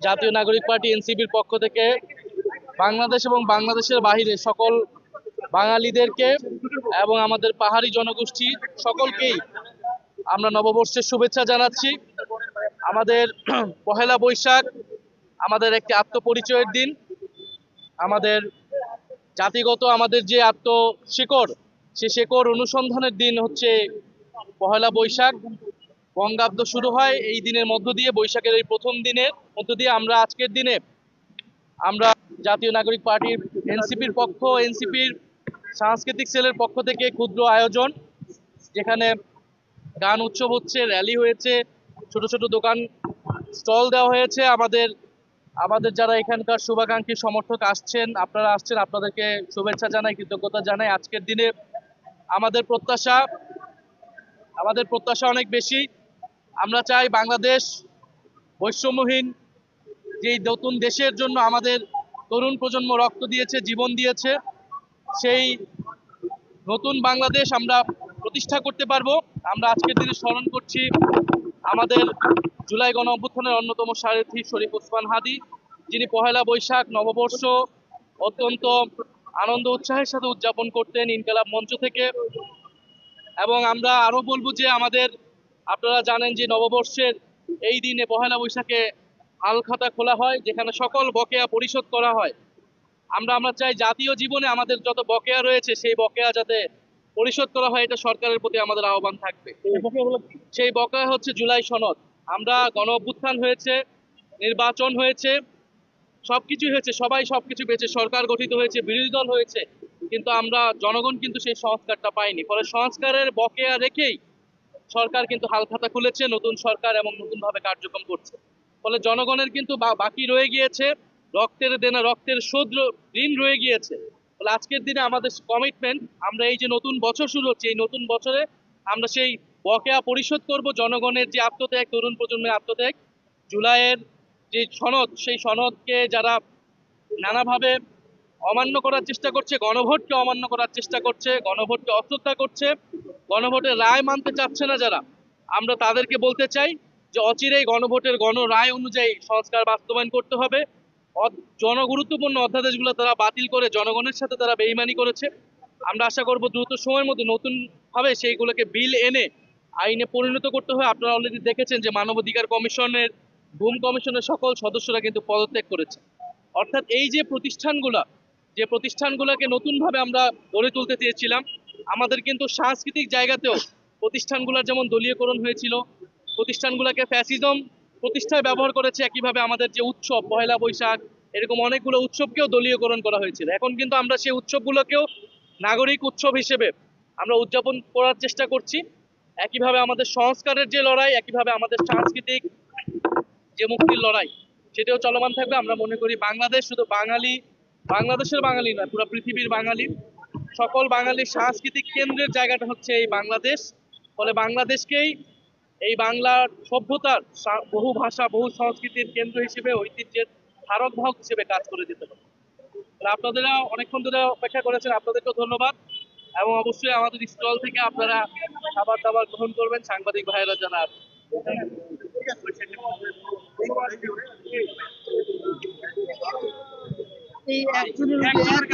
জাতীয় নাগরিক পার্টি এনসিপির পক্ষ থেকে বাংলাদেশ এবং বাংলাদেশের বাহিরে সকল বাঙালিদেরকে এবং আমাদের পাহাড়ি জনগোষ্ঠী সকলকেই আমরা নববর্ষের শুভেচ্ছা জানাচ্ছি। আমাদের পহেলা বৈশাখ আমাদের একটি আত্মপরিচয়ের দিন। আমাদের জাতিগত আমাদের যে শিকড়, সে শিকড় অনুসন্ধানের দিন হচ্ছে পহেলা বৈশাখ। বঙ্গাব্দ শুরু হয় এই দিনের মধ্য দিয়ে, বৈশাখের এই প্রথম দিনের মধ্য দিয়ে। আমরা আজকের দিনে আমরা জাতীয় নাগরিক পার্টির এনসিপির সাংস্কৃতিক সেলের পক্ষ থেকে ক্ষুদ্র আয়োজন, যেখানে গান উৎসব হচ্ছে, র্যালি হয়েছে, ছোট ছোট দোকান স্টল দেওয়া হয়েছে। আমাদের যারা এখানকার শুভাকাঙ্ক্ষী সমর্থক আপনারা আসছেন, আপনাদেরকে শুভেচ্ছা জানাই, কৃতজ্ঞতা জানাই। আজকের দিনে আমাদের প্রত্যাশা অনেক বেশি। আমরা চাই বাংলাদেশ বৈষম্যহীন, যেই নতুন দেশের জন্য আমাদের তরুণ প্রজন্ম রক্ত দিয়েছে, জীবন দিয়েছে, সেই নতুন বাংলাদেশ আমরা প্রতিষ্ঠা করতে পারবো। আমরা আজকের দিনে স্মরণ করছি আমাদের জুলাই গণ অভ্যুত্থানের অন্যতম সারথি শরীফ ওসমান হাদি, যিনি পহেলা বৈশাখ নববর্ষ অত্যন্ত আনন্দ উৎসাহের সাথে উদযাপন করতেন ইনকালাব মঞ্চ থেকে। এবং আমরা আরো বলবো যে আপনারা জানেন যে নববর্ষের এই দিনে পহেলা বৈশাখে হালখাতা খোলা হয়, যেখানে সকল বকেয়া পরিশোধ করা হয়। আমরা চাই জাতীয় জীবনে আমাদের যত বকেয়া রয়েছে সেই বকেয়া যাতে পরিশোধ করা হয়, এটা সরকারের প্রতি আমাদের আহ্বান থাকবে। সেই বকেয়া হচ্ছে জুলাই সনদ। আমরা গণ অভ্যুত্থান হয়েছে, নির্বাচন হয়েছে, সবকিছু হয়েছে, সবাই সবকিছু পেয়েছে, সরকার গঠিত হয়েছে, বিরোধী দল হয়েছে, কিন্তু জনগণ কিন্তু সেই সংস্কারটা পাইনি। ফলে সংস্কারের বকেয়া রেখেই সরকার কিন্তু হালখাতা খুলেছে, নতুন সরকার এবং নতুন ভাবে কার্যক্রম করছে। ফলে জনগণের কিন্তু বাকি রয়ে গিয়েছে, রক্তের দেনা, রক্তের শোধ ঋণ রয়ে গিয়েছে। ফলে আজকের দিনে আমাদের কমিটমেন্ট, আমরা এই যে নতুন বছর শুরু হচ্ছে, এই নতুন বছরে আমরা সেই বকেয়া পরিশোধ করব। জনগণের যে আত্মত্যাগ, তরুণ প্রজন্মের আত্মত্যাগ, জুলাইয়ের যে সনদ, সেই সনদকে যারা নানাভাবে অমান্য করার চেষ্টা করছে, গণভোটকে অমান্য করার চেষ্টা করছে, গণভোটকে অশ্রদ্ধা করছে, গণভোটের রায় মানতে চাচ্ছে না যারা, আমরা তাদেরকে বলতে চাই যে অচিরেই গণভোটের রায় অনুযায়ী সংস্কার বাস্তবায়ন করতে হবে। জনগুরুত্বপূর্ণ অধ্যাদেশগুলো তারা বাতিল করে জনগণের সাথে তারা বেইমানি করেছে। আমরা আশা করব দ্রুত সময়ের মধ্যে নতুন ভাবে সেইগুলোকে বিল এনে আইনে পরিণত করতে হবে। আপনারা অলরেডি দেখেছেন যে মানবাধিকার কমিশনের, গুম কমিশনের সকল সদস্যরা কিন্তু পদত্যাগ করেছে। অর্থাৎ এই যে প্রতিষ্ঠানগুলোকে নতুন ভাবে আমরা গড়ে তুলতে চেয়েছিলাম, আমাদের কিন্তু সাংস্কৃতিক জায়গাতেও প্রতিষ্ঠানগুলোর যেমন দলীয়করণ হয়েছিল, প্রতিষ্ঠানগুলোকে ফ্যাসিজম প্রতিষ্ঠায় ব্যবহার করেছে, একইভাবে আমাদের যে উৎসব পহেলা বৈশাখ, এরকম অনেকগুলো উৎসবকেও দলীয়করণ করা হয়েছিল। এখন কিন্তু আমরা সেই উৎসবগুলোকেও নাগরিক উৎসব হিসেবে আমরা উদযাপন করার চেষ্টা করছি। একইভাবে আমাদের সংস্কারের যে লড়াই, একইভাবে আমাদের সাংস্কৃতিক যে মুক্তির লড়াই, সেটাও চলমান থাকবে। আমরা মনে করি বাংলাদেশ শুধু বাংলাদেশের বাঙালি নয়, পুরো পৃথিবীর বাঙালি, সকল বাঙালির সাংস্কৃতিক কেন্দ্রের জায়গাটা হচ্ছে এই বাংলাদেশ। ফলে বাংলাদেশকেই এই বাংলার সভ্যতার বহু ভাষা, বহু সংস্কৃতির কেন্দ্র হিসেবে, ঐতিহ্যের ধারক বাহক হিসেবে কাজ করে যেতে পারে। আপনারা অনেকক্ষণ ধরে অপেক্ষা করেছেন, আপনাদেরকেও ধন্যবাদ। এবং অবশ্যই আমাদের স্টল থেকে আপনারা খাবার দাবার গ্রহণ করবেন, সাংবাদিক ভাইয়েরা যারা। এই একজনের